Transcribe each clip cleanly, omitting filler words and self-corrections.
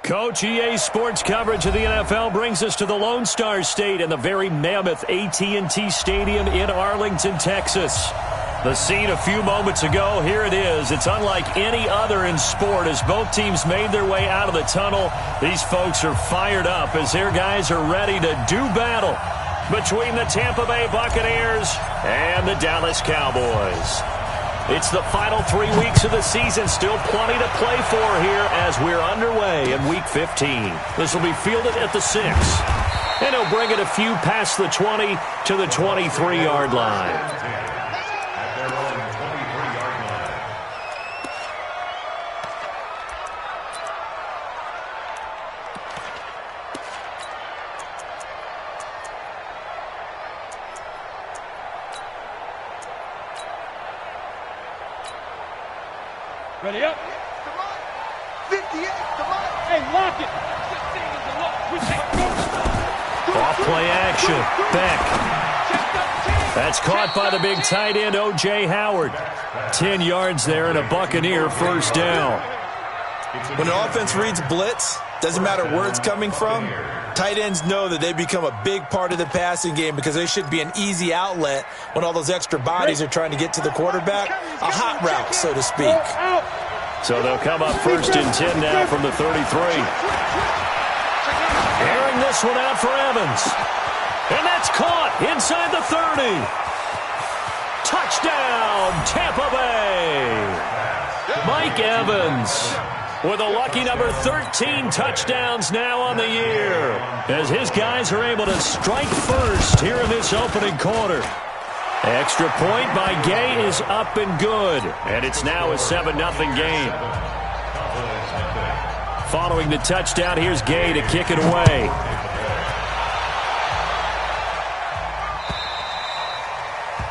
Coach, EA Sports coverage of the NFL brings us to the Lone Star State and the very mammoth AT&T Stadium in Arlington, Texas. The scene a few moments ago, here it is. It's unlike any other in sport as both teams made their way out of the tunnel. These folks are fired up as their guys are ready to do battle between the Tampa Bay Buccaneers and the Dallas Cowboys. It's the final 3 weeks of the season. Still plenty to play for here as we're underway in Week 15. This will be fielded at the 6. And he'll bring it a few past the 20 to the 23-yard line. Ready up. 58, hey, lock it. Off play action. Beck. That's caught by the big tight end, O.J. Howard. 10 yards there and a Buccaneer first down. When an offense reads blitz, doesn't matter where it's coming from, tight ends know that they become a big part of the passing game because they should be an easy outlet when all those extra bodies are trying to get to the quarterback. A hot route, so to speak. So they'll come up first and 10 now from the 33. Airing this one out for Evans. And that's caught inside the 30. Touchdown, Tampa Bay. Mike Evans with a lucky number 13 touchdowns now on the year as his guys are able to strike first here in this opening quarter. Extra point by Gay is up and good, and it's now a 7-0 game. Following the touchdown, here's Gay to kick it away.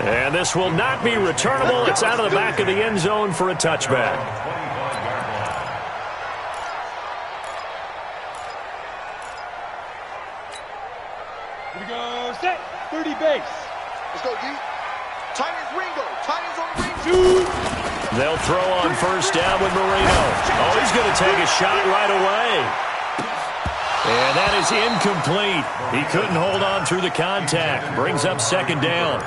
And this will not be returnable. It's out of the back of the end zone for a touchback. Here we go, set, 30 base. Let's go, D. Titans Ringo. Titans on the ring. They'll throw on first down with Marino. Oh, he's going to take a shot right away. And that is incomplete. He couldn't hold on through the contact. Brings up second down.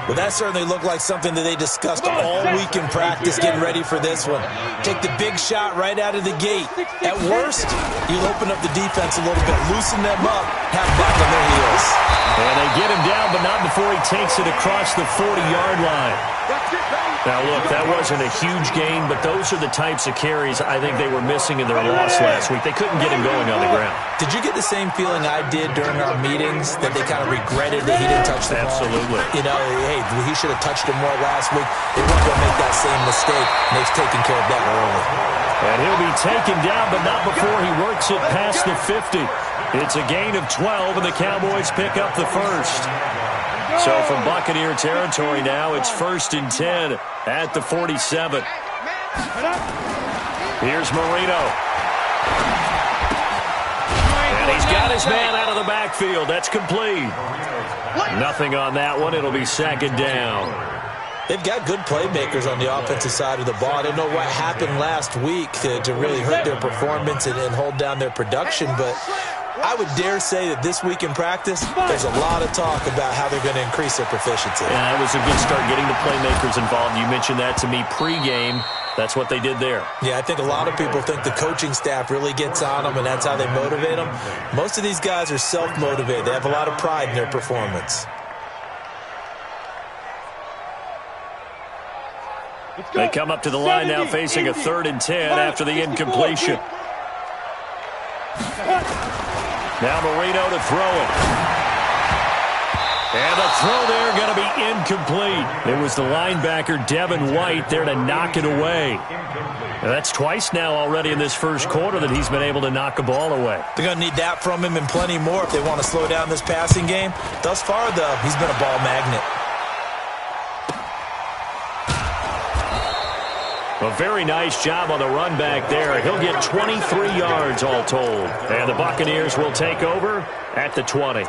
Well, that certainly looked like something that they discussed all week in practice getting ready for this one. Take the big shot right out of the gate. At worst, you'll open up the defense a little bit, loosen them up, have them back on their heels. And they get him down, but not before he takes it across the 40-yard line. Now, look, that wasn't a huge gain, but those are the types of carries I think they were missing in their loss last week. They couldn't get him going on the ground. Did you get the same feeling I did during our meetings, that they kind of regretted that he didn't touch the ball? Absolutely. You know, hey, he should have touched him more last week. They weren't going to make that same mistake, and they've taken care of that early. And he'll be taken down, but not before he works it past the 50. It's a gain of 12, and the Cowboys pick up the first. So from Buccaneer territory now, it's first and 10 at the 47. Here's Marino. And he's got his man out of the backfield. That's complete. Nothing on that one. It'll be second down. They've got good playmakers on the offensive side of the ball. I don't know what happened last week to really hurt their performance and hold down their production, but I would dare say that this week in practice, there's a lot of talk about how they're going to increase their proficiency. Yeah, it was a good start getting the playmakers involved. You mentioned that to me pregame. That's what they did there. Yeah, I think a lot of people think the coaching staff really gets on them, and that's how they motivate them. Most of these guys are self-motivated. They have a lot of pride in their performance. They come up to the line now facing a 3rd and 10 after the incompletion. Now Marino to throw it. And the throw there going to be incomplete. It was the linebacker, Devin White, there to knock it away. Now that's twice now already in this first quarter that he's been able to knock a ball away. They're going to need that from him and plenty more if they want to slow down this passing game. Thus far, though, he's been a ball magnet. A very nice job on the run back there. He'll get 23 yards all told. And the Buccaneers will take over at the 20.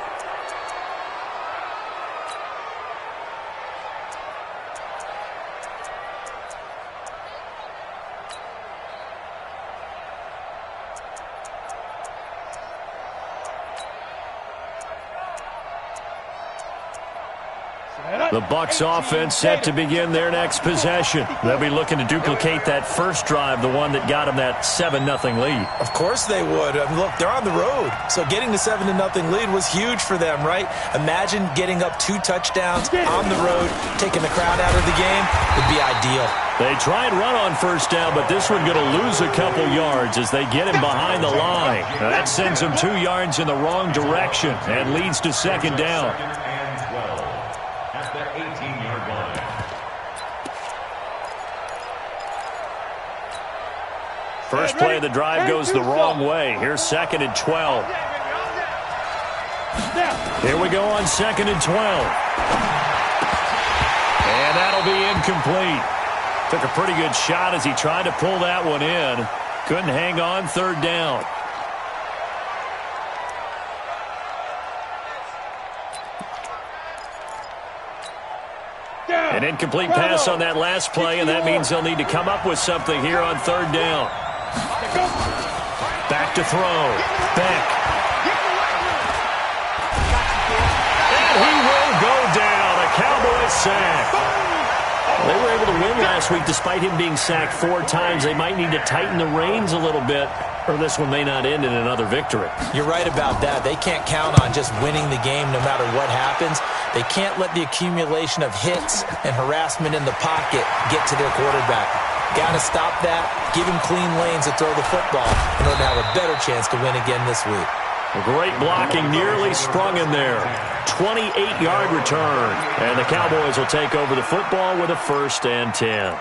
The Bucs offense set to begin their next possession. They'll be looking to duplicate that first drive, the one that got them that 7-0 lead. Of course they would. Look, they're on the road, so getting the 7-0 lead was huge for them, right? Imagine getting up 2 touchdowns on the road, taking the crowd out of the game would be ideal. They try and run on first down, but this one going to lose a couple yards as they get him behind the line. Now that sends him 2 yards in the wrong direction and leads to second down. First play of the drive goes the wrong way. Here's 2nd and 12. Here we go on 2nd and 12. And that'll be incomplete. Took a pretty good shot as he tried to pull that one in. Couldn't hang on, 3rd down. An incomplete pass on that last play, and that means they'll need to come up with something here on 3rd down. Back to throw. Beck. And he will go down. A Cowboys sack. They were able to win last week despite him being sacked 4 times. They might need to tighten the reins a little bit, or this one may not end in another victory. You're right about that. They can't count on just winning the game no matter what happens. They can't let the accumulation of hits and harassment in the pocket get to their quarterback. Got to stop that, give him clean lanes to throw the football in order to have a better chance to win again this week. Great blocking, nearly sprung in there. 28-yard return. And the Cowboys will take over the football with a 1st and 10.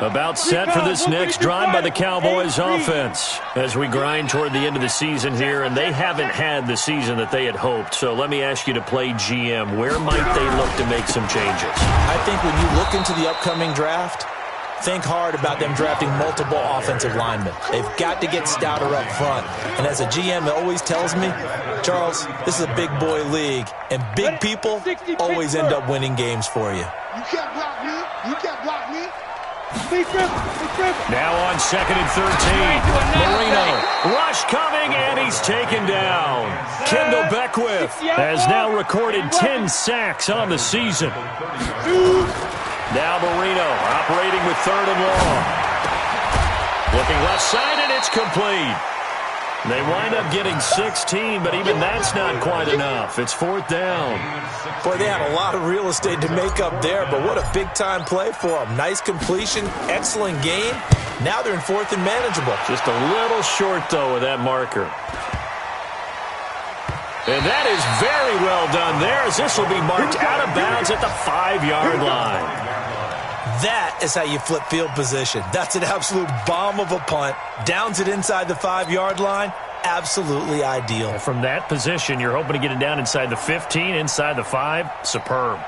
About set for this next drive by the Cowboys offense as we grind toward the end of the season here, and they haven't had the season that they had hoped. So let me ask you to play GM. Where might they look to make some changes? I think when you look into the upcoming draft, think hard about them drafting multiple offensive linemen. They've got to get stouter up front. And as a GM, it always tells me, Charles, this is a big boy league, and big people always end up winning games for you. You can't block me. You can't block me. Now on 2nd and 13. Marino. Rush coming, and he's taken down. Kendall Beckwith has now recorded 10 sacks on the season. Now Marino operating with 3rd and long. Looking left side, and it's complete. They wind up getting 16, but even that's not quite enough. It's 4th down. Boy, they had a lot of real estate to make up there, but what a big-time play for them. Nice completion, excellent game. Now they're in 4th and manageable. Just a little short, though, with that marker. And that is very well done there, as this will be marked out of bounds at the 5-yard line. That is how you flip field position. That's an absolute bomb of a punt. Downs it inside the 5-yard line. Absolutely ideal. From that position, you're hoping to get it down inside the 15, inside the 5. Superb.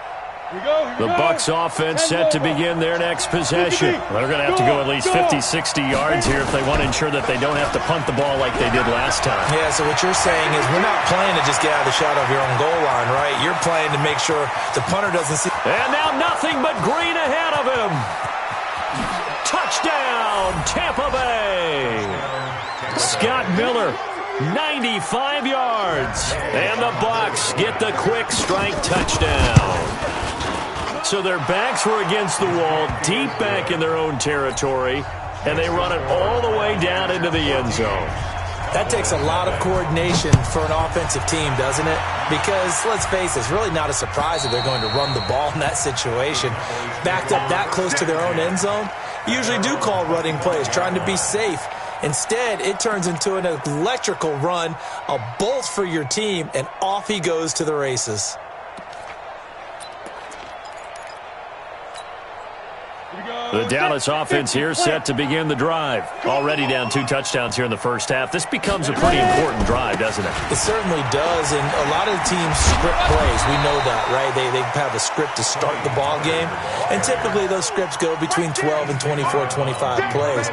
The Bucs offense set to begin their next possession. They're going to have to go at least 50, 60 yards here if they want to ensure that they don't have to punt the ball like they did last time. Yeah, so what you're saying is we're not playing to just get out of the shadow of your own goal line, right? You're playing to make sure the punter doesn't see. And now nothing but green ahead of him. Touchdown, Tampa Bay. Scott Miller, 95 yards. And the Bucs get the quick strike touchdown. So their backs were against the wall, deep back in their own territory, and they run it all the way down into the end zone. That takes a lot of coordination for an offensive team, doesn't it? Because, let's face it, it's really not a surprise that they're going to run the ball in that situation. Backed up that close to their own end zone, you usually do call running plays, trying to be safe. Instead, it turns into an electrical run, a bolt for your team, and off he goes to the races. The Dallas offense here set to begin the drive. Already down 2 touchdowns here in the first half. This becomes a pretty important drive, doesn't it? It certainly does, and a lot of the teams script plays. We know that, right? They have a script to start the ball game, and typically those scripts go between 12 and 24, 25 plays.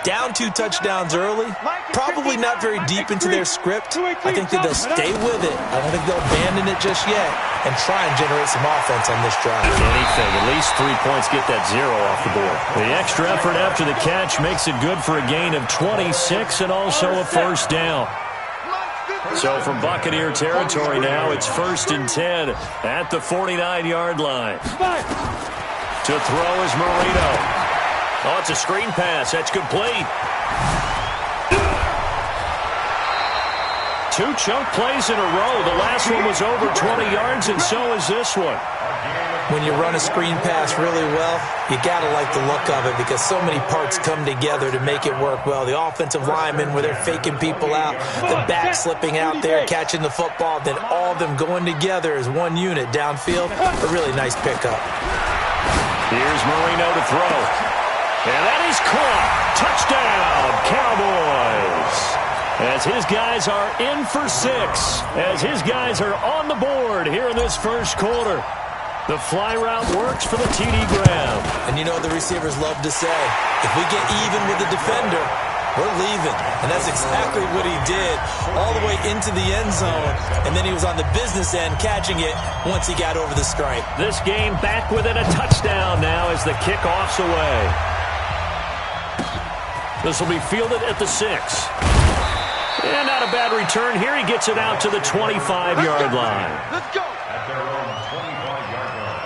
Down 2 touchdowns early, probably not very deep into their script. I think that they'll stay with it. I don't think they'll abandon it just yet and try and generate some offense on this drive. Anything, at least 3 points, get that 0 off the board. The extra effort after the catch makes it good for a gain of 26 and also a first down. So from Buccaneer territory now, it's 1st and 10 at the 49-yard line. To throw is Marino. Oh, it's a screen pass. That's complete. 2 chunk plays in a row. The last one was over 20 yards, and so is this one. When you run a screen pass really well, you got to like the look of it because so many parts come together to make it work well. The offensive linemen, where they're faking people out, the back slipping out there, catching the football, then all of them going together as one unit downfield. A really nice pickup. Here's Marino to throw. And that is caught. Touchdown, Cowboys. As his guys are in for 6. As his guys are on the board here in this first quarter. The fly route works for the TD grab. And you know the receivers love to say, if we get even with the defender, we're leaving. And that's exactly what he did all the way into the end zone. And then he was on the business end catching it once he got over the stripe. This game back within a touchdown now as the kickoff's away. This will be fielded at the 6. And not a bad return here. He gets it out to the 25-yard line. Let's go. At their own 25-yard line.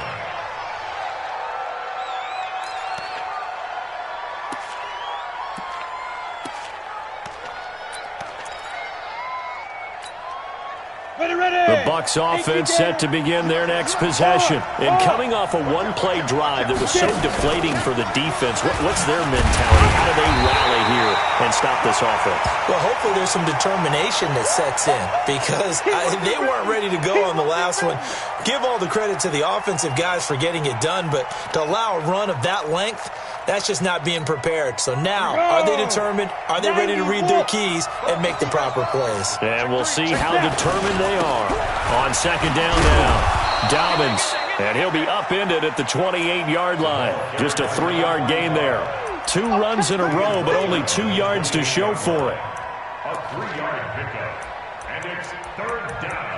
The Bucs offense set to begin their next possession. And coming off a one-play drive that was so deflating for the defense, what's their mentality? How do they rally here and stop this offense? Well, hopefully there's some determination that sets in because they weren't ready to go on the last one. Give all the credit to the offensive guys for getting it done, but to allow a run of that length, that's just not being prepared. So now, are they determined? Are they ready to read their keys and make the proper plays? And we'll see how determined they are. On 2nd down now, Dobbins. And he'll be upended at the 28-yard line. Just a 3-yard gain there. 2 runs in a row, but only 2 yards to show for it. A 3-yard pickup. And it's 3rd down.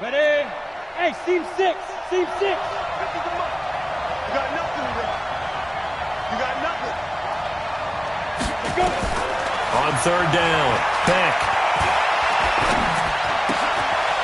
Ready? Hey, seam 6. Seam 6. You got nothing there. You got nothing. Let's go. On 3rd down, Beck.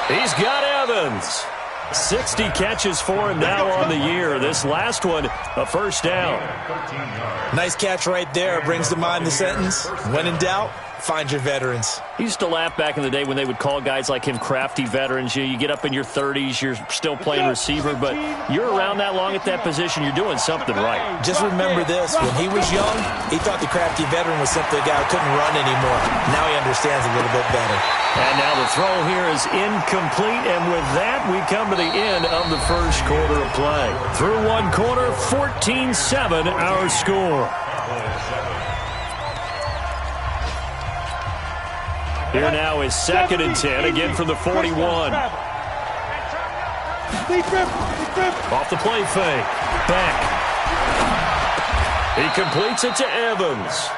He's got Evans. 60 catches for him now on the year. This last one, a 1st down. Nice catch right there. Brings to mind the sentence, when in doubt, find your veterans. He used to laugh back in the day when they would call guys like him crafty veterans. You get up in your 30s, you're still playing receiver, but you're around that long at that position, you're doing something right. Just remember this, when he was young, he thought the crafty veteran was simply a guy who couldn't run anymore. Now he understands a little bit better. And now the throw here is incomplete, and with that, we come to the end of the first quarter of play. Through one quarter, 14-7 our score. Here now is 2nd and 10, again from the 41. Off the play fake. Back. He completes it to Evans.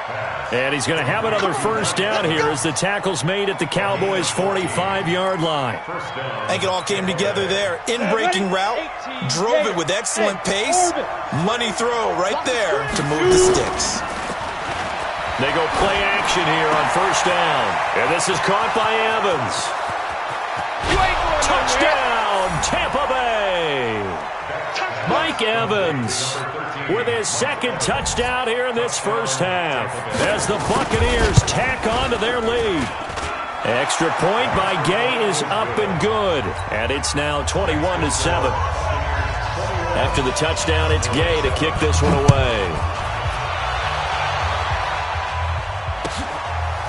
And he's going to have another 1st down here as the tackle's made at the Cowboys' 45-yard line. I think it all came together there. In-breaking route, drove it with excellent pace. Money throw right there to move the sticks. They go play action here on 1st down. And this is caught by Evans. Touchdown, Tampa Bay. Mike Evans with his 2nd touchdown here in this first half as the Buccaneers tack on to their lead. Extra point by Gay is up and good. And it's now 21-7. After the touchdown, it's Gay to kick this one away.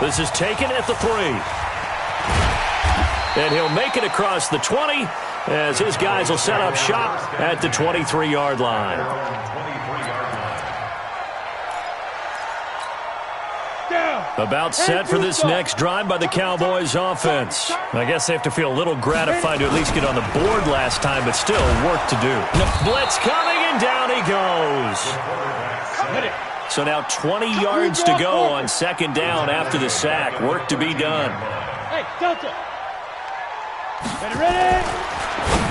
This is taken at the 3. And he'll make it across the 20 as his guys will set up shop at the 23-yard line. About set for this next drive by the Cowboys offense. I guess they have to feel a little gratified to at least get on the board last time, but still work to do. Blitz coming, and down he goes. So now 20 yards to go on 2nd down after the sack. Work to be done. Hey, Delta. Ready?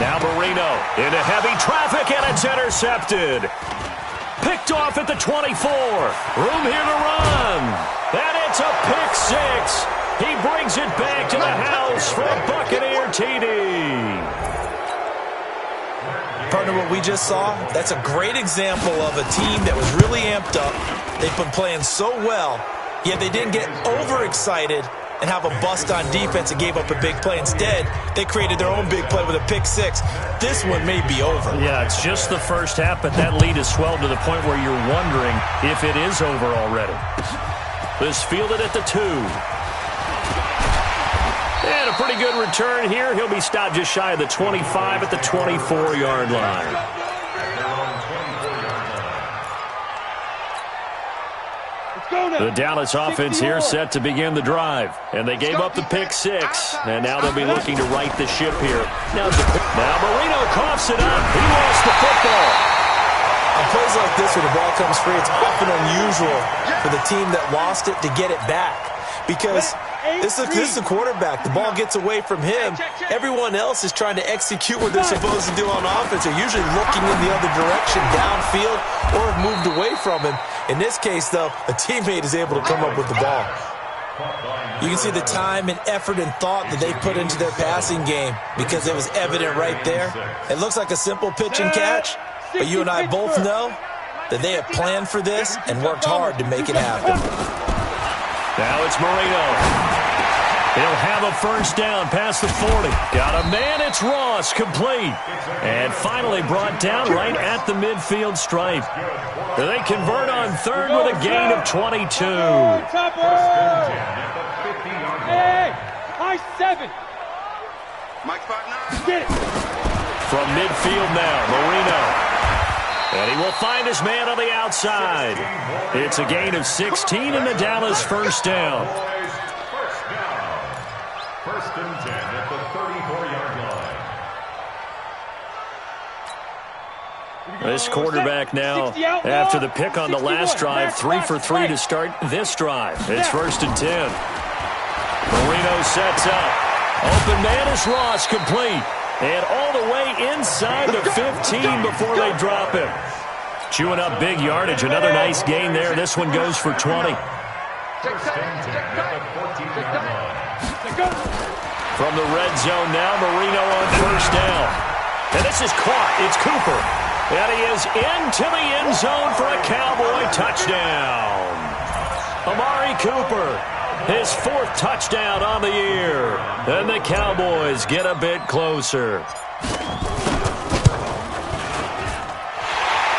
Now Marino into heavy traffic, and it's intercepted. Picked off at the 24. Room here to run. And it's a pick six. He brings it back to the house for a Buccaneer TD. Partner, what we just saw, that's a great example of a team that was really amped up. They've been playing so well, yet they didn't get overexcited and have a bust on defense and gave up a big play. Instead, they created their own big play with a pick six. This one may be over. Yeah, it's just the first half, but that lead has swelled to the point where you're wondering if it is over already. This fielded at the 2. And a pretty good return here. He'll be stopped just shy of the 25 at the 24-yard line. The Dallas offense here set to begin the drive. And they gave up the pick six. And now they'll be looking to right the ship here. Now Marino coughs it up. He lost the football. On plays like this where the ball comes free, it's often unusual for the team that lost it to get it back. Because this is the quarterback. The ball gets away from him. Everyone else is trying to execute what they're supposed to do on offense. They're usually looking in the other direction, downfield, or have moved away from him. In this case, though, a teammate is able to come up with the ball. You can see the time and effort and thought that they put into their passing game because it was evident right there. It looks like a simple pitch and catch, but you and I both know that they have planned for this and worked hard to make it happen. Now it's Marino. He'll have a first down past the 40. Got a man, it's Ross, complete. And finally brought down right at the midfield stripe. They convert on third with a gain of 22. Hey, high 7. Mike's partner. Get it. From midfield now, Marino. And he will find his man on the outside. It's a gain of 16 in the Dallas first down. First and 10 at the 34-yard line. This quarterback now, after the pick on the last drive, 3 for 3 to start this drive. It's first and 10. Marino sets up. Open man is Ross, complete. And all the way inside the 15 before they drop him. Chewing up big yardage. Another nice gain there. This one goes for 20. From the red zone now, Marino on first down. And this is caught. It's Cooper. And he is into the end zone for a Cowboy touchdown. Amari Cooper, his 4th touchdown on the year. And the Cowboys get a bit closer.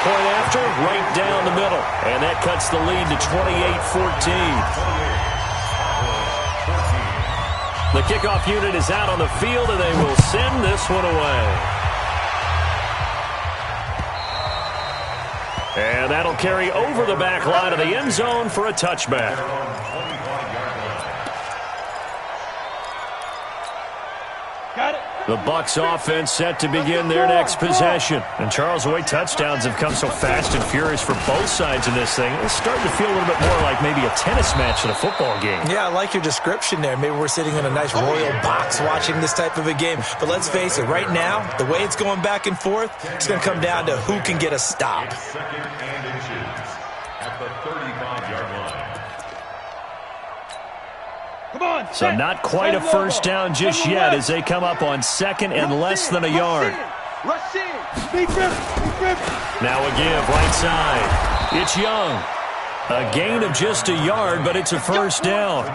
Point after, right down the middle. And that cuts the lead to 28-14. The kickoff unit is out on the field, and they will send this one away. And that'll carry over the back line of the end zone for a touchback. Got it. The Bucs offense set to begin their next possession. And Charles, the way touchdowns have come so fast and furious for both sides of this thing, it's starting to feel a little bit more like maybe a tennis match than a football game. Yeah, I like your description there. Maybe we're sitting in a nice royal box watching this type of a game. But let's face it, right now, the way it's going back and forth, it's going to come down to who can get a stop. Second and inches at the 35-yard line. Come on. So not quite a first down just yet as they come up on second and less than a yard. Rush in. Big rip. Now a give right side. It's Young. A gain of just a yard, but it's a first down.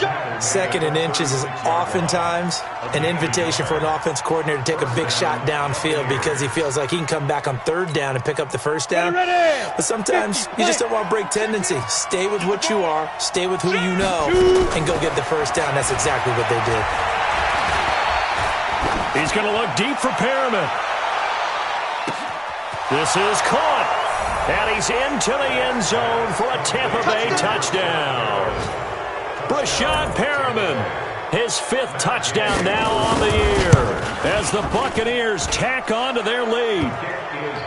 Second and inches is oftentimes an invitation for an offense coordinator to take a big shot downfield because he feels like he can come back on third down and pick up the first down. But sometimes you just don't want to break tendency. Stay with what you are, stay with who you know, and go get the first down. That's exactly what they did. He's going to look deep for Perriman. This is caught. And he's into the end zone for a Tampa Bay touchdown. Brashad Perriman, his 5th touchdown now on the year as the Buccaneers tack on to their lead.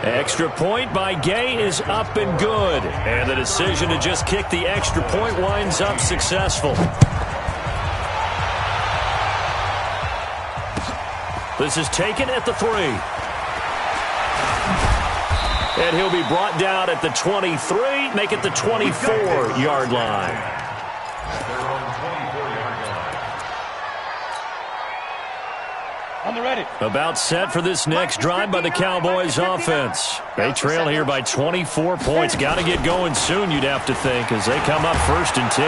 Extra point by Gay is up and good. And the decision to just kick the extra point winds up successful. This is taken at the 3. And he'll be brought down at the 23, make it the 24-yard line. On the ready. About set for this next drive by the Cowboys offense. They trail here by 24 points. Got to get going soon, you'd have to think, as they come up 1st and 10.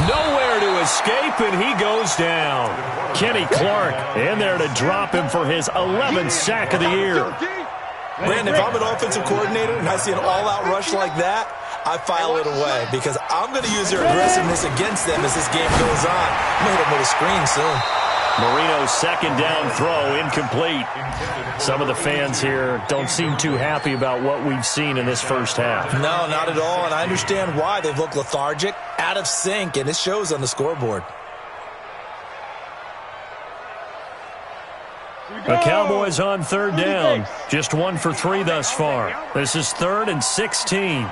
Nowhere to escape, and he goes down. Kenny Clark in there to drop him for his 11th sack of the year. Brandon, if I'm an offensive coordinator and I see an all-out rush like that, I file it away because I'm going to use their aggressiveness against them as this game goes on. I'm going to hit them with a screen soon. Marino's second down throw incomplete. Some of the fans here don't seem too happy about what we've seen in this first half. No, not at all, and I understand why. They've looked lethargic, out of sync, and it shows on the scoreboard. The Cowboys on 3rd down. Just 1 for 3 thus far. This is 3rd and 16.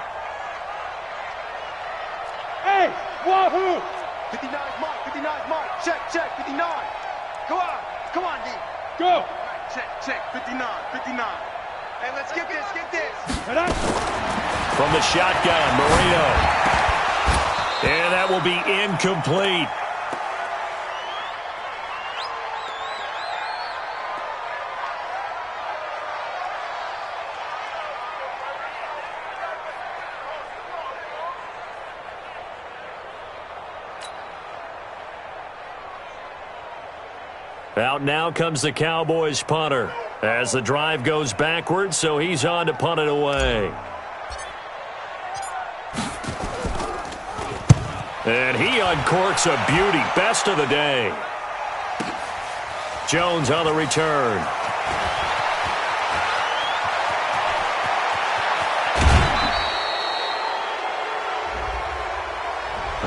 Hey, wahoo! 59's Mike, 59's Mike. Check, 59. Go on, come on, D. Go! Check, 59. Hey, let's get this. From the shotgun, Marino. And that will be incomplete. Out now comes the Cowboys punter as the drive goes backwards, so he's on to punt it away. And he uncorks a beauty. Best of the day. Jones on the return.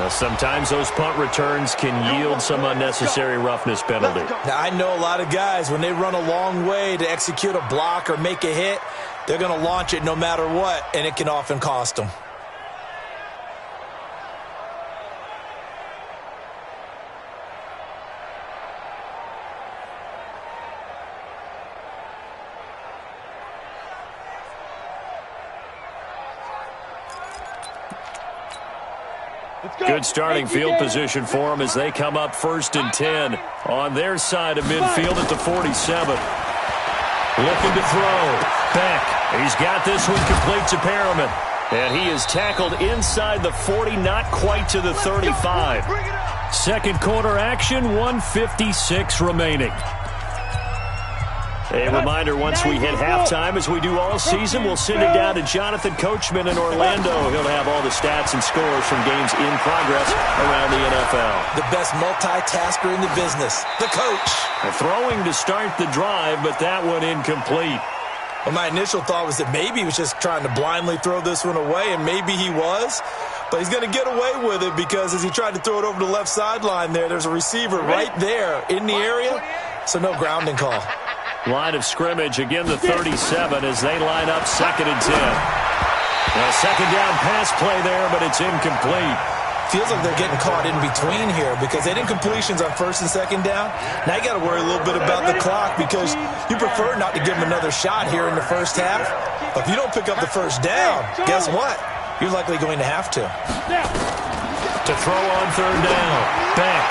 Sometimes those punt returns can yield some unnecessary roughness penalty. Now, I know a lot of guys, when they run a long way to execute a block or make a hit, they're going to launch it no matter what, and it can often cost them. Good starting field position for them as they come up 1st and 10 on their side of midfield at the 47. Looking to throw. Beck. He's got this one complete to Perriman. And he is tackled inside the 40, not quite to the 35. Second quarter action, 1:56 remaining. A reminder, once we hit halftime, as we do all season, we'll send it down to Jonathan Coachman in Orlando. He'll have all the stats and scores from games in progress around the NFL. The best multitasker in the business, the coach. Throwing to start the drive, but that one incomplete. Well, my initial thought was that maybe he was just trying to blindly throw this one away, and maybe he was. But he's going to get away with it because as he tried to throw it over the left sideline there's a receiver right there in the area, so no grounding call. Line of scrimmage, again the 37 as they line up 2nd and 10. A second down pass play there, but it's incomplete. Feels like they're getting caught in between here because they didn't completions on 1st and 2nd down. Now you got to worry a little bit about the clock because you prefer not to give them another shot here in the first half. But if you don't pick up the first down, guess what? You're likely going to have to. To throw on 3rd down. Beck.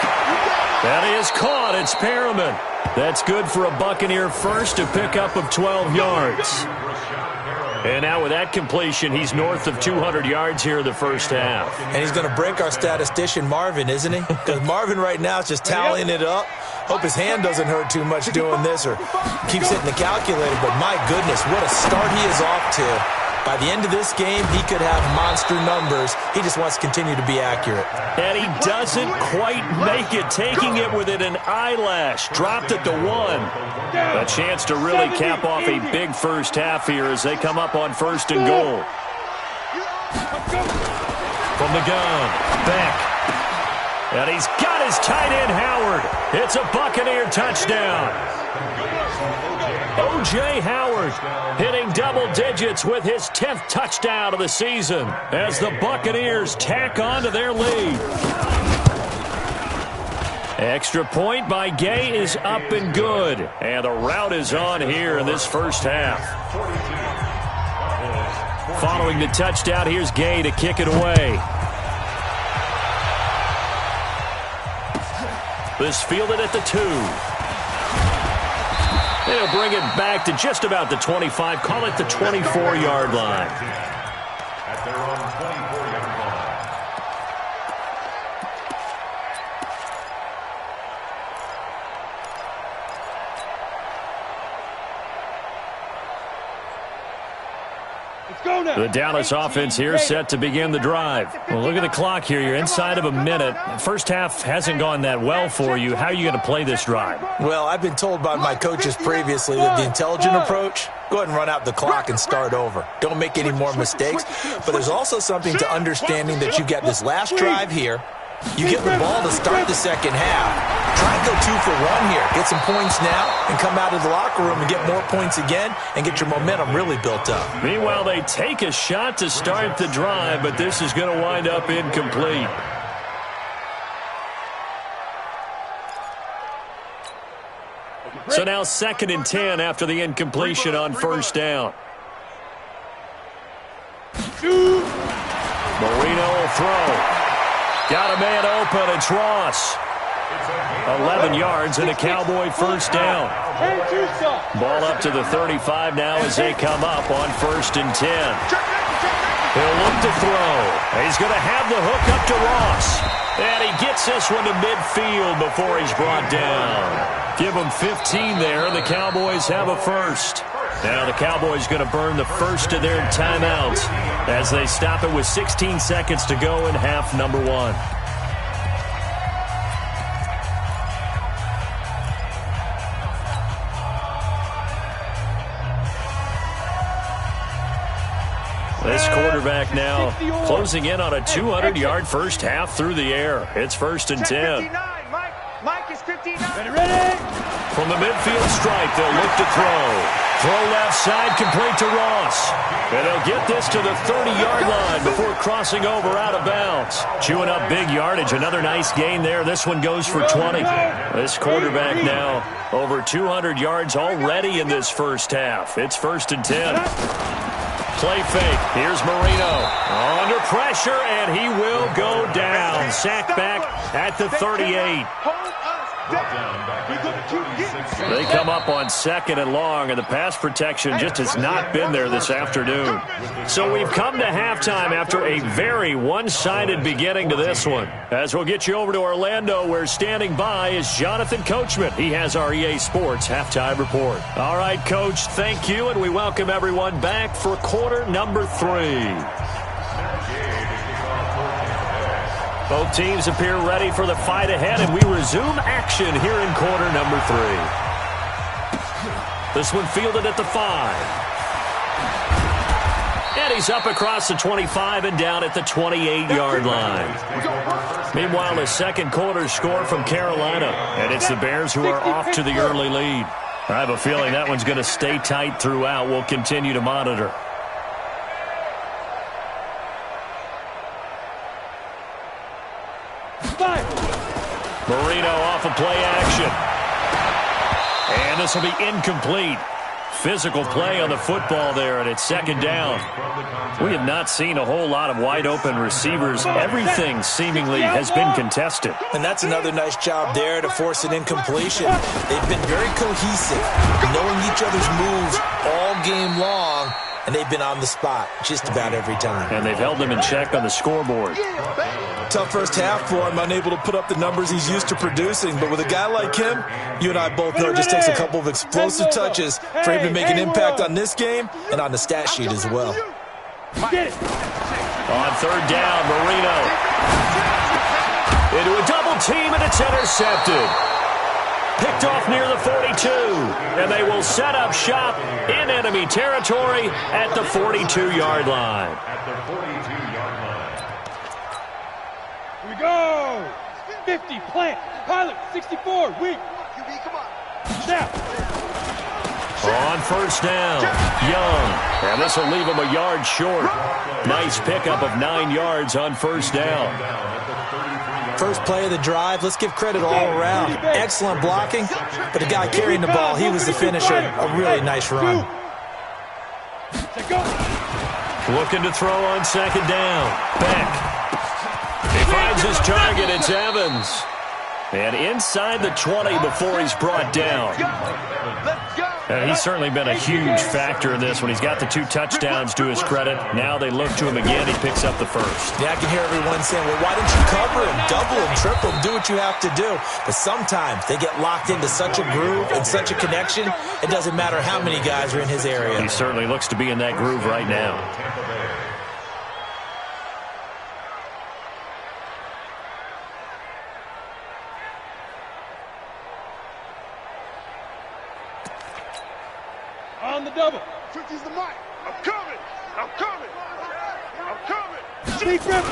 That is caught. It's Perriman. That's good for a Buccaneer first, a pickup of 12 yards. And now with that completion, he's north of 200 yards here in the first half. And he's going to break our statistician, Marvin, isn't he? Because Marvin right now is just tallying it up. Hope his hand doesn't hurt too much doing this or keeps hitting the calculator. But my goodness, what a start he is off to. By the end of this game, he could have monster numbers. He just wants to continue to be accurate. And he doesn't quite make it, taking it within an eyelash. Dropped it to 1. A chance to really cap off a big first half here as they come up on 1st and goal. From the gun, Beck. And he's got his tight end, Howard. It's a Buccaneer touchdown. O.J. Howard hitting double digits with his 10th touchdown of the season as the Buccaneers tack on to their lead. Extra point by Gay is up and good. And the rout is on here in this first half. Following the touchdown, here's Gay to kick it away. This fielded at the 2. They'll bring it back to just about the 25. Call it the 24-yard line. At their own 24-yard line. The Dallas offense here set to begin the drive. Well, look at the clock here. You're inside of a minute. First half hasn't gone that well for you. How are you going to play this drive? Well, I've been told by my coaches previously that the intelligent approach, go ahead and run out the clock and start over. Don't make any more mistakes. But there's also something to understanding that you get this last drive here. You get the ball to start the second half. Try and go 2 for 1 here. Get some points now and come out of the locker room and get more points again and get your momentum really built up. Meanwhile, they take a shot to start the drive, but this is going to wind up incomplete. So now 2nd and 10 after the incompletion on first down. Marino will throw. Got a man open. It's Ross. 11 yards and a Cowboy first down. Ball up to the 35 now as they come up on 1st and 10. He'll look to throw. He's going to have the hook up to Ross. And he gets this one to midfield before he's brought down. Give him 15 there, and the Cowboys have a first. Now the Cowboys going to burn the first of their timeouts as they stop it with 16 seconds to go in half number 1. This quarterback now closing in on a 200-yard first half through the air. It's 1st and 10. Mike is 59. Ready? From the midfield stripe, they'll look to throw. Throw left side, complete to Ross. And they'll get this to the 30-yard line before crossing over out of bounds. Chewing up big yardage. Another nice gain there. This one goes for 20. This quarterback now over 200 yards already in this first half. It's 1st and 10. Play fake. Here's Marino. Under pressure, and he will go down. Sacked back at the 38. They come up on 2nd and long, and the pass protection just has not been there this afternoon. So we've come to halftime after a very one-sided beginning to this one. As we'll get you over to Orlando, where standing by is Jonathan Coachman. He has our EA Sports halftime report. All right, Coach, thank you, and we welcome everyone back for quarter number 3. Both teams appear ready for the fight ahead, and we resume action here in quarter number 3. This one fielded at the 5. And he's up across the 25 and down at the 28-yard line. Meanwhile, the second quarter score from Carolina, and it's the Bears who are off to the early lead. I have a feeling that one's going to stay tight throughout. We'll continue to monitor. Marino off of play action. And this will be incomplete. Physical play on the football there, and it's 2nd down. We have not seen a whole lot of wide-open receivers. Everything seemingly has been contested. And that's another nice job there to force an incompletion. They've been very cohesive, knowing each other's moves all game long, and they've been on the spot just about every time. And they've held them in check on the scoreboard. Tough first half for him, unable to put up the numbers he's used to producing. But with a guy like him, you and I both know it just takes a couple of explosive touches for him to make an impact on this game and on the stat sheet as well. On 3rd down, Marino into a double team, and it's intercepted. Picked off near the 42, and they will set up shop in enemy territory at the 42-yard line. At the 42-yard line. Here we go. 50, plant. Pilot, 64, weak. QB, come on. Snap. On 1st down, Young. And this will leave him a yard short. Nice pickup of 9 yards on 1st down. First play of the drive, let's give credit all around. Excellent blocking, but the guy carrying the ball, he was the finisher. A really nice run. Looking to throw on second down. Beck. He finds his target. It's Evans. And inside the 20 before he's brought down. He's certainly been a huge factor in this when he's got the 2 touchdowns to his credit. Now they look to him again. He picks up the first. Yeah, I can hear everyone saying, well, why don't you cover him, double him, triple him, do what you have to do. But sometimes they get locked into such a groove and such a connection, it doesn't matter how many guys are in his area. He certainly looks to be in that groove right now. On the double. 50's the mic. I'm coming. I'm coming. I'm coming. Deep grip.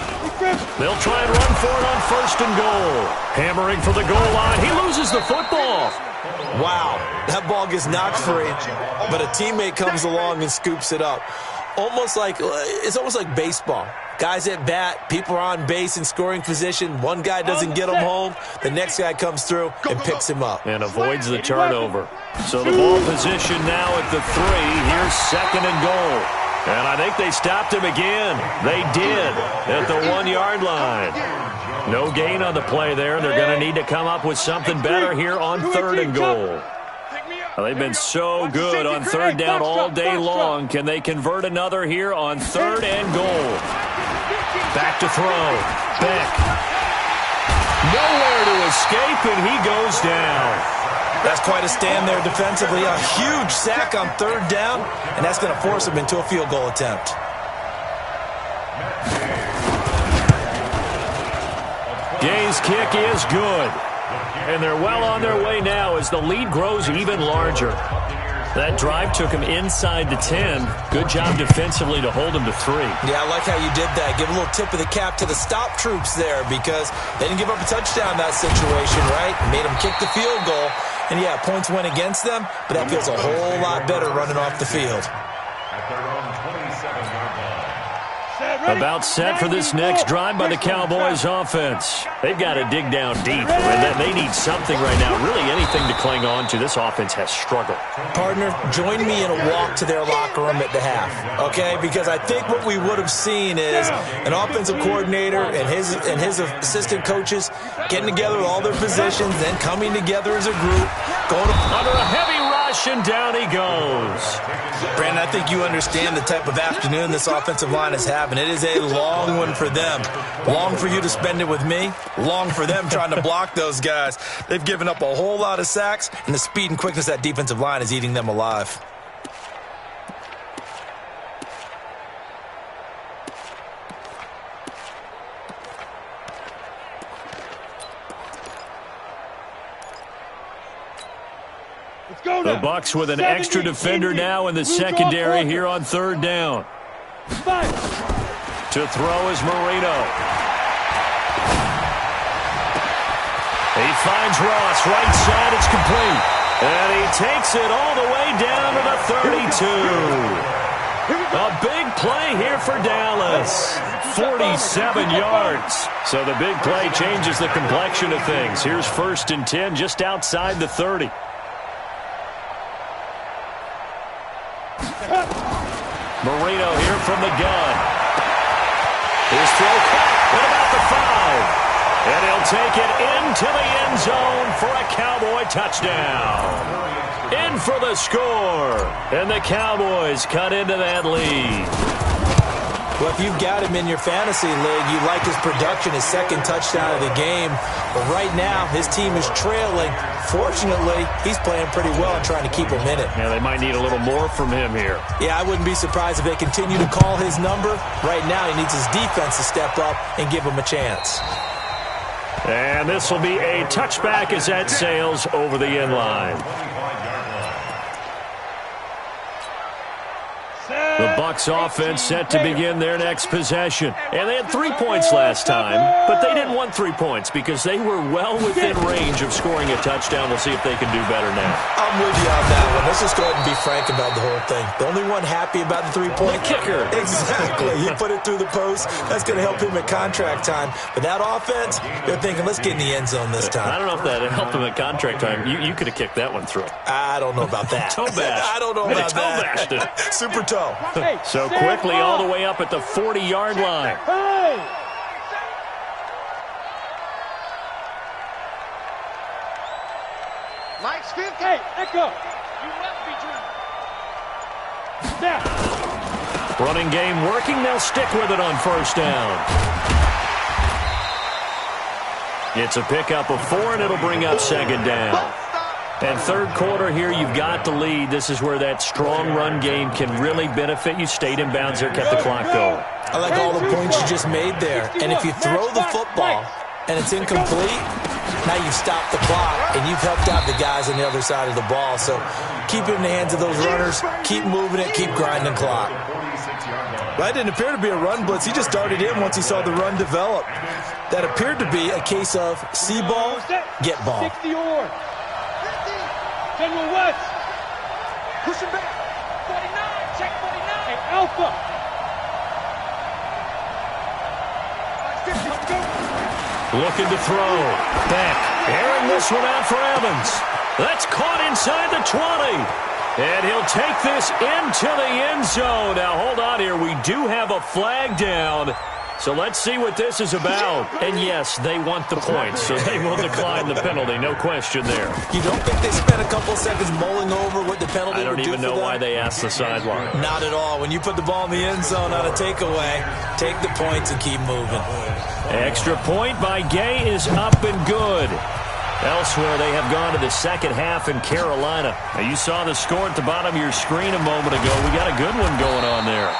They'll try and run for it on first and goal. Hammering for the goal line. He loses the football. Wow, that ball gets knocked free, but a teammate comes along and scoops it up. It's almost like baseball. Guys at bat, people are on base in scoring position. One guy doesn't get him home. The next guy comes through and picks him up. And avoids the turnover. So the ball position now at the 3. Here's second and goal. And I think they stopped him again. They did at the 1-yard line. No gain on the play there. They're going to need to come up with something better here on third and goal. Well, they've been so good on third down all day long. Can they convert another here on third and goal? Back to throw. Beck. Nowhere to escape, and he goes down. That's quite a stand there defensively. A huge sack on third down, and that's going to force him into a field goal attempt. Gay's kick is good. And they're well on their way now as the lead grows even larger. That drive took him inside the 10. Good job defensively to hold him to 3. Yeah, I like how you did that. Give a little tip of the cap to the stop troops there because they didn't give up a touchdown in that situation, right? Made them kick the field goal. And, yeah, points went against them, but that feels a whole lot better running off the field. About set for this next drive by the Cowboys offense. They've got to dig down deep, and they need something right now. Really anything to cling on to. This offense has struggled. Partner, join me in a walk to their locker room at the half, okay? Because I think what we would have seen is an offensive coordinator and his assistant coaches getting together with all their positions, then coming together as a group, going under a heavy rush, and down he goes. Brandon, I think you understand the type of afternoon this offensive line is having. It is a long one for them. Long for you to spend it with me. Long for them trying to block those guys. They've given up a whole lot of sacks, and the speed and quickness of that defensive line is eating them alive. The Bucs with an extra defender now in the secondary here on third down. To throw is Marino. He finds Ross, right side, it's complete. And he takes it all the way down to the 32. A big play here for Dallas. 47 yards. So the big play changes the complexion of things. Here's first and 10 just outside the 30. Marino here from the gun. His throw caught at about the 5. And he'll take it into the end zone for a Cowboy touchdown. In for the score. And the Cowboys cut into that lead. Well, if you've got him in your fantasy league, you like his production, his second touchdown of the game. But right now, his team is trailing. Fortunately, he's playing pretty well and trying to keep him in it. Yeah, they might need a little more from him here. Yeah, I wouldn't be surprised if they continue to call his number. Right now, he needs his defense to step up and give him a chance. And this will be a touchback as that sails over the end line. The Bucs offense set to begin their next possession. And they had 3 points last time, but they didn't want 3 points because they were well within range of scoring a touchdown. We'll see if they can do better now. I'm with you on that one. Let's just go ahead and be frank about the whole thing. The only one happy about the 3-point kicker. Exactly. He put it through the post. That's going to help him at contract time. But that offense, they're thinking, let's get in the end zone this time. I don't know if that helped him at contract time. You could have kicked that one through. I don't know about that. Toe bash. I don't know about toe that. bashed it. Super toe. So quickly all the way up at the 40-yard line. Mike's 50. Hey, Echo. You must be dreaming. Snap. Running game working. They'll stick with it on first down. It's a pickup of 4, and it'll bring up second down. And third quarter here, you've got the lead. This is where that strong run game can really benefit you. Stayed in bounds there, kept the clock going. I like all the points you just made there. And if you throw the football and it's incomplete, now you've stopped the clock and you've helped out the guys on the other side of the ball. So keep it in the hands of those runners. Keep moving it. Keep grinding the clock. That didn't appear to be a run blitz. He just darted in once he saw the run develop. That appeared to be a case of see ball, get ball. 60 or. General West. Push him back. 49. Check 49. Hey, Alpha. Looking to throw. Back. Airing this one out for Evans. That's caught inside the 20. And he'll take this into the end zone. Now, hold on here. We do have a flag down. So let's see what this is about. And, yes, they want the points, so they will decline the penalty. No question there. You don't think they spent a couple seconds mulling over what the penalty would do for them? I don't even know why they asked the sideline. Not at all. When you put the ball in the end zone on a takeaway, take the points and keep moving. Extra point by Gay is up and good. Elsewhere, they have gone to the second half in Carolina. Now, you saw the score at the bottom of your screen a moment ago. We got a good one going on there.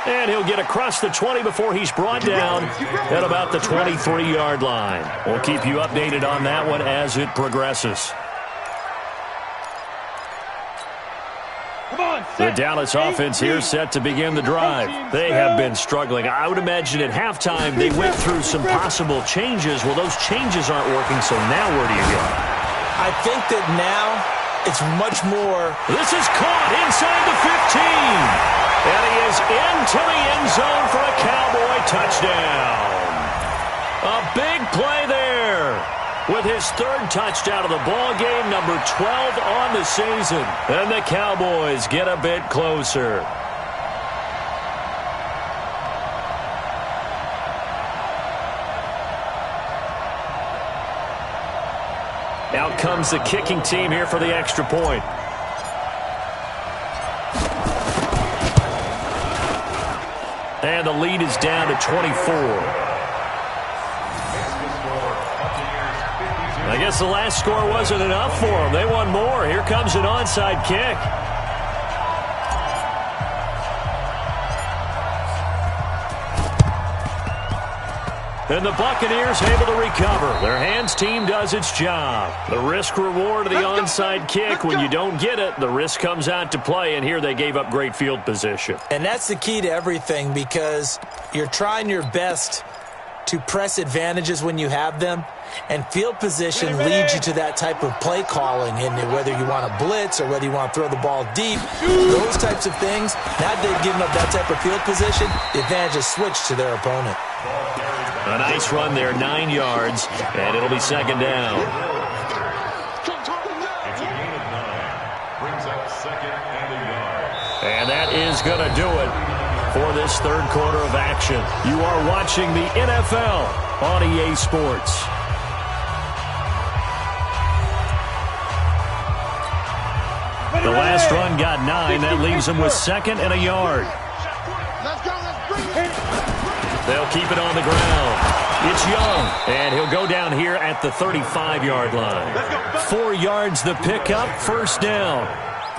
And he'll get across the 20 before he's brought down at about the 23-yard line. We'll keep you updated on that one as it progresses. The Dallas offense here set to begin the drive. They have been struggling. I would imagine at halftime they went through some possible changes. Well, those changes aren't working, so now where do you go? I think that now it's much more. This is caught inside the 15. And he is into the end zone for a Cowboy touchdown. A big play there with his third touchdown of the ball game, number 12 on the season. And the Cowboys get a bit closer. Out comes the kicking team here for the extra point. And the lead is down to 24. I guess the last score wasn't enough for them. They want more. Here comes an onside kick. And the Buccaneers able to recover. Their hands team does its job. The risk reward of the onside kick. When you don't get it, the risk comes out to play. And here they gave up great field position. And that's the key to everything, because you're trying your best to press advantages when you have them. And field position leads you to that type of play calling. And whether you want to blitz or whether you want to throw the ball deep, those types of things, now they've given up that type of field position, the advantage is switched to their opponent. A nice run there, 9 yards, and it'll be second down. It's a gain of 9. Brings up second and a yard. And that is going to do it for this third quarter of action. You are watching the NFL on EA Sports. The last run got 9. That leaves them with second and a yard. Let's go. Let's bring it. They'll keep it on the ground. It's Young, and he'll go down here at the 35-yard line. 4 yards the pickup, first down.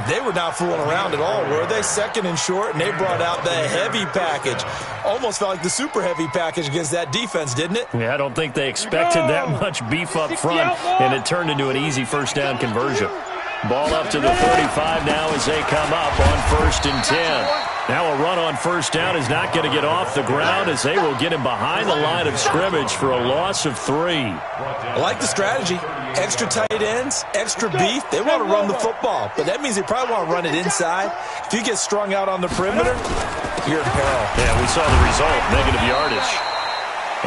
They were not fooling around at all, were they? Second and short, and they brought out the heavy package. Almost felt like the super heavy package against that defense, didn't it? Yeah, I don't think they expected that much beef up front, and it turned into an easy first down conversion. Ball up to the 35 now as they come up on 1st and 10. Now a run on first down is not going to get off the ground as they will get him behind the line of scrimmage for a loss of 3. I like the strategy. Extra tight ends, extra beef. They want to run the football, but that means they probably want to run it inside. If you get strung out on the perimeter, you're in peril. Yeah, we saw the result, negative yardage.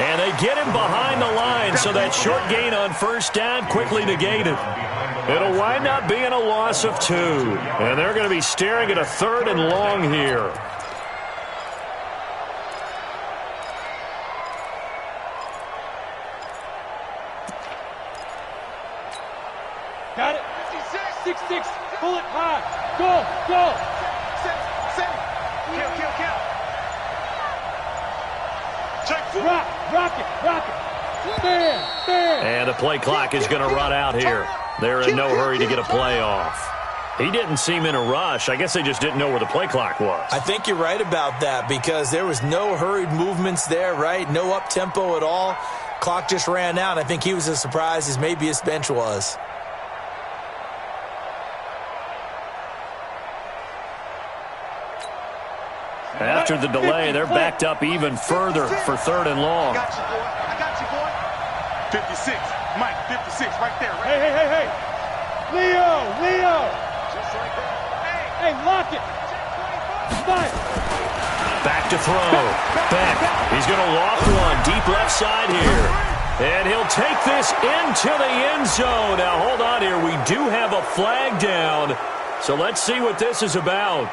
And they get him behind the line, so that short gain on first down quickly negated. It'll wind up being a loss of 2. And they're going to be staring at a 3rd and long here. Got it. 6-6. Pull it high. Go. Set. Kill. Check. Rock it. Stand. And the play clock is going to run out here. They're in no hurry to get a play off. He didn't seem in a rush. I guess they just didn't know where the play clock was. I think you're right about that because there was no hurried movements there, right? No up-tempo at all. Clock just ran out. I think he was as surprised as maybe his bench was. After the delay, they're backed up even further for 3rd and long. I got you, boy. 56. Mike, 56 right there. Hey. Leo. Just like that. Hey, lock it. Fine. Back to throw. Beck. He's going to loft one deep left side here. And he'll take this into the end zone. Now, hold on here. We do have a flag down. So let's see what this is about.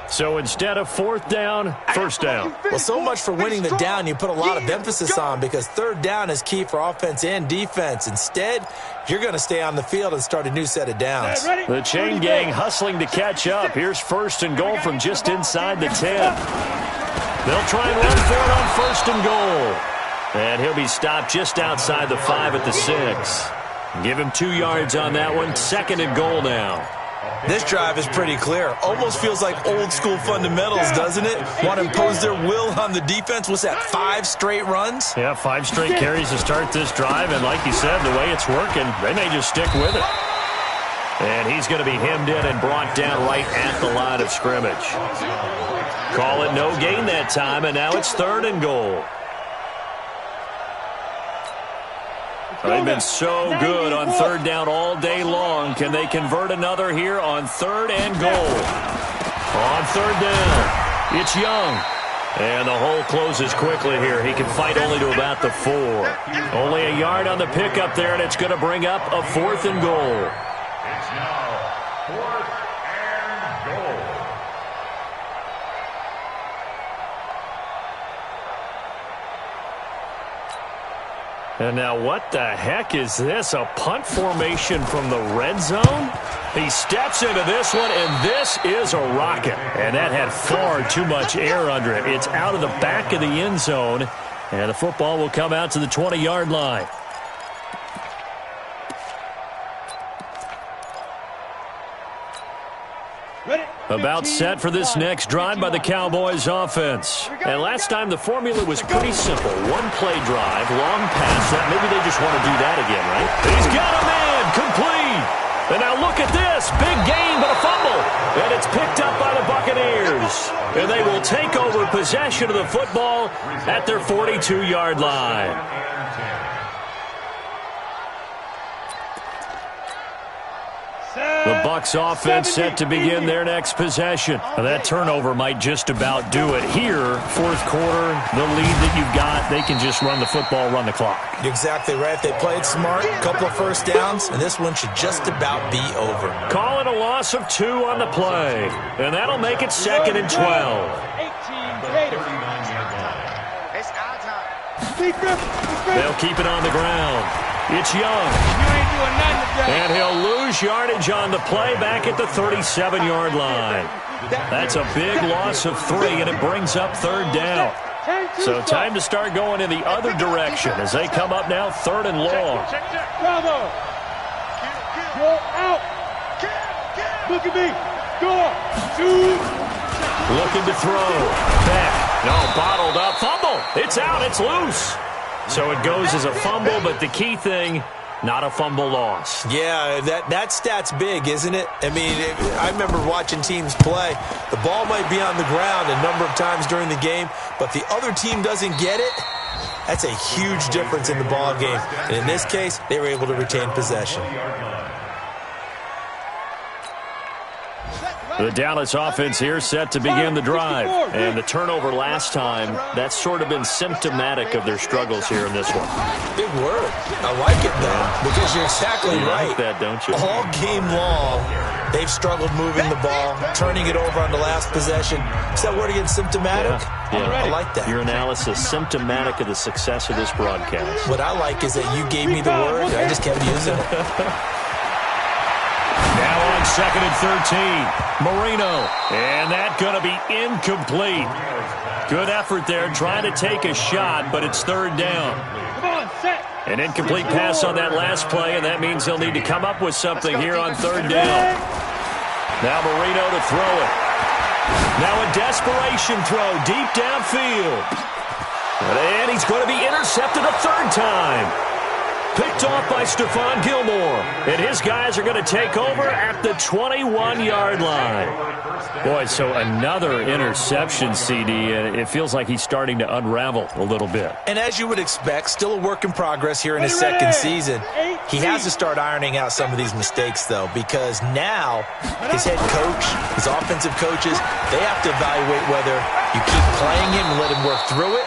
So instead of 4th down, 1st down. Well, so much for winning the down you put a lot of emphasis on because 3rd down is key for offense and defense. Instead, you're going to stay on the field and start a new set of downs. The chain gang hustling to catch up. Here's 1st and goal from just inside the 10. They'll try and run for it on 1st and goal. And he'll be stopped just outside the 5 at the 6. Give him 2 yards on that one. 2nd and goal now. This drive is pretty clear. Almost feels like old school fundamentals, doesn't it? Want to impose their will on the defense. What's that, 5 straight runs? Yeah, 5 straight carries to start this drive. And like you said, the way it's working, they may just stick with it. And he's going to be hemmed in and brought down right at the line of scrimmage. Call it no gain that time, and now it's 3rd and goal. They've been so good on 3rd down all day long. Can they convert another here on 3rd and goal? On 3rd down, it's Young. And the hole closes quickly here. He can fight only to about the 4. Only a yard on the pickup there, and it's going to bring up a 4th and goal. It's now 4th and goal. And now what the heck is this? A punt formation from the red zone? He steps into this one, and this is a rocket. And that had far too much air under it. It's out of the back of the end zone, and the football will come out to the 20-yard line. About set for this next drive by the Cowboys offense. And last time the formula was pretty simple. 1 play drive, long pass. That maybe they just want to do that again, right? He's got a man, complete. And now look at this. Big gain, but a fumble. And it's picked up by the Buccaneers. And they will take over possession of the football at their 42-yard line. The Bucs offense set to begin their next possession. Now that turnover might just about do it. Here, 4th quarter, the lead that you've got, they can just run the football, run the clock. You're exactly right. They played smart, a couple of 1st downs, and this one should just about be over. Call it a loss of 2 on the play, and that'll make it 2nd and 12. 18 Gators. It's our time. They'll keep it on the ground. It's Young. You ain't doing nothing today. And he'll lose yardage on the play back at the 37-yard line. That's a big loss of 3, and it brings up 3rd down. So time to start going in the other direction as they come up now 3rd and long. Bravo. Go out. Look at me. Go. Shoot. Looking to throw. Back. No, bottled up. Fumble. It's out. It's loose. So it goes as a fumble, but the key thing, not a fumble loss. Yeah, that stat's big, isn't it? I mean, I remember watching teams play. The ball might be on the ground a number of times during the game, but the other team doesn't get it. That's a huge difference in the ball game. And in this case, they were able to retain possession. The Dallas offense here set to begin the drive. And the turnover last time, that's sort of been symptomatic of their struggles here in this one. Big word. I like it, though, because you're exactly right. Like that, don't you? All game long, they've struggled moving the ball, turning it over on the last possession. Is that word again, symptomatic? Yeah. I like that. Your analysis, symptomatic of the success of this broadcast. What I like is that you gave me the word, and I just kept using it. Now on 2nd and 13, Marino, and that going to be incomplete. Good effort there, trying to take a shot, but it's 3rd down. An incomplete pass on that last play, and that means they'll need to come up with something here on 3rd down. Now Marino to throw it. Now a desperation throw deep downfield. And he's going to be intercepted a 3rd time. Picked off by Stephon Gilmore. And his guys are going to take over at the 21-yard line. Boy, so another interception, CD, and it feels like he's starting to unravel a little bit. And as you would expect, still a work in progress here in his second season. He has to start ironing out some of these mistakes, though, because now his head coach, his offensive coaches, they have to evaluate whether you keep playing him and let him work through it,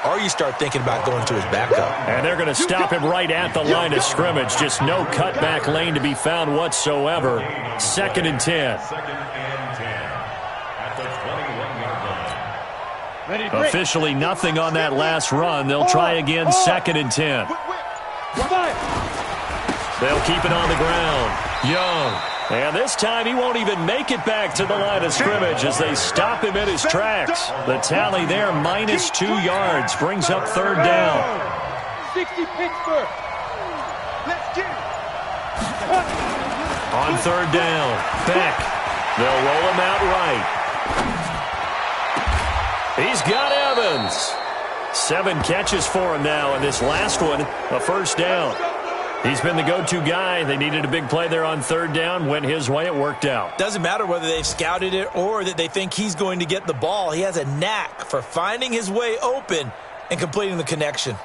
or you start thinking about going to his backup. And they're going to stop him right at the line of scrimmage. Just no cutback lane to be found whatsoever. 2nd and 10. Officially nothing on that last run. They'll try again 2nd and 10. They'll keep it on the ground. Young. And this time he won't even make it back to the line of scrimmage as they stop him in his tracks. The tally there, -2 yards, brings up 3rd down. 60 Pittsburgh. On 3rd down, Beck. They'll roll him out right. He's got Evans. 7 catches for him now, and this last one, a 1st down. He's been the go-to guy. They needed a big play there on 3rd down. Went his way. It worked out. Doesn't matter whether they've scouted it or that they think he's going to get the ball. He has a knack for finding his way open and completing the connection.